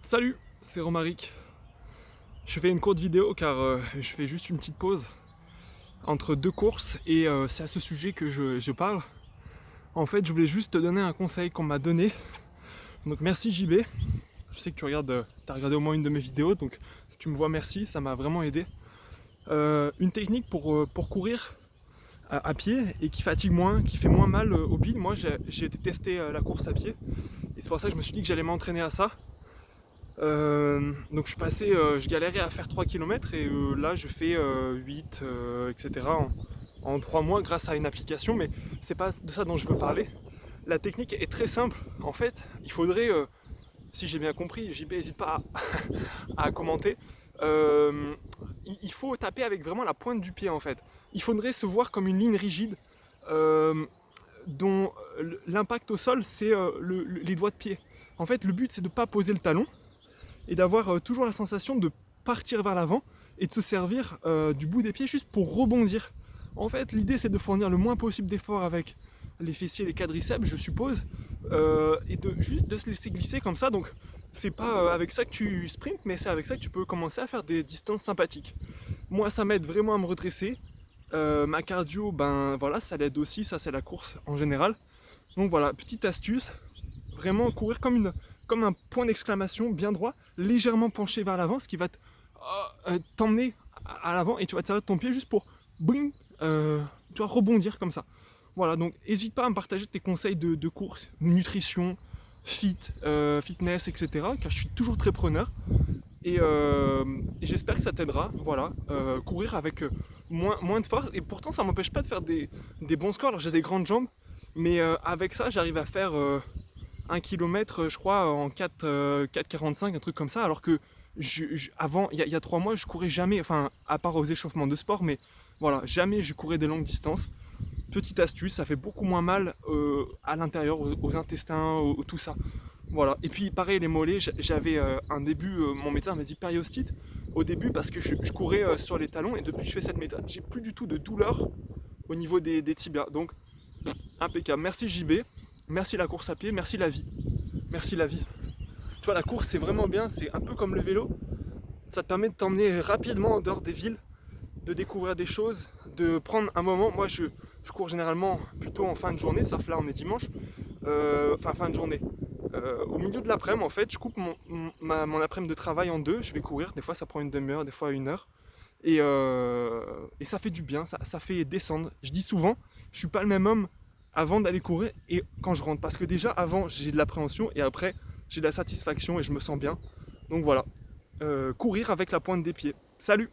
Salut, c'est Romaric. Je fais une courte vidéo car je fais juste une petite pause entre deux courses et c'est à ce sujet que je parle. En fait, je voulais juste te donner un conseil qu'on m'a donné. Donc merci JB. Je sais que tu as regardé au moins une de mes vidéos, donc si tu me vois, merci, ça m'a vraiment aidé. Une technique pour courir à pied et qui fatigue moins, qui fait moins mal au pied. Moi, j'ai testé la course à pied et c'est pour ça que je me suis dit que j'allais m'entraîner à ça. Donc je galérais à faire 3 km et là je fais 8, etc. en 3 mois grâce à une application, mais c'est pas de ça dont je veux parler. La technique est très simple. En fait, il faudrait, si j'ai bien compris, JB, n'hésite pas à commenter. Il faut taper avec vraiment la pointe du pied en fait. Il faudrait se voir comme une ligne rigide euh, dont l'impact au sol c'est les doigts de pied. En fait, le but c'est de ne pas poser le talon et d'avoir toujours la sensation de partir vers l'avant et de se servir du bout des pieds juste pour rebondir. En fait, l'idée c'est de fournir le moins possible d'efforts avec les fessiers, les quadriceps, je suppose, et de juste de se laisser glisser comme ça. Donc, c'est pas avec ça que tu sprints, mais c'est avec ça que tu peux commencer à faire des distances sympathiques. Moi, ça m'aide vraiment à me redresser. Ma cardio, ben voilà, ça l'aide aussi. Ça, c'est la course en général. Donc voilà, petite astuce, vraiment courir comme un point d'exclamation bien droit, légèrement penché vers l'avant, ce qui va t'emmener à l'avant et tu vas te servir de ton pied juste pour bing, tu vas rebondir comme ça. Voilà, donc n'hésite pas à me partager tes conseils de course, nutrition, fitness, etc. Car je suis toujours très preneur et j'espère que ça t'aidera. Voilà, courir avec moins de force et pourtant ça m'empêche pas de faire des bons scores. Alors j'ai des grandes jambes, mais avec ça j'arrive à faire 1 km, je crois, en 4,45, un truc comme ça, alors que avant, il y a 3 mois, je courais jamais, enfin, à part aux échauffements de sport, mais voilà, jamais je courais des longues distances. Petite astuce, ça fait beaucoup moins mal à l'intérieur, aux intestins, tout ça. Voilà. Et puis, pareil, les mollets, j'avais un début, mon médecin m'a dit périostite au début parce que je courais sur les talons et depuis que je fais cette méthode, j'ai plus du tout de douleur au niveau des tibias. Donc, impeccable. Merci JB, merci la course à pied, merci la vie. Merci la vie. Tu vois, la course, c'est vraiment bien, c'est un peu comme le vélo. Ça te permet de t'emmener rapidement en dehors des villes, de découvrir des choses, de prendre un moment. Moi, je cours généralement plutôt en fin de journée, sauf là, on est dimanche. Enfin, fin de journée. Au milieu de l'après-midi, en fait, je coupe mon après-midi de travail en deux. Je vais courir. Des fois, ça prend une demi-heure, des fois 1 heure. Et ça fait du bien, ça fait descendre. Je dis souvent, je suis pas le même homme avant d'aller courir et quand je rentre. Parce que déjà, avant, j'ai de l'appréhension et après, j'ai de la satisfaction et je me sens bien. Donc voilà, courir avec la pointe des pieds. Salut!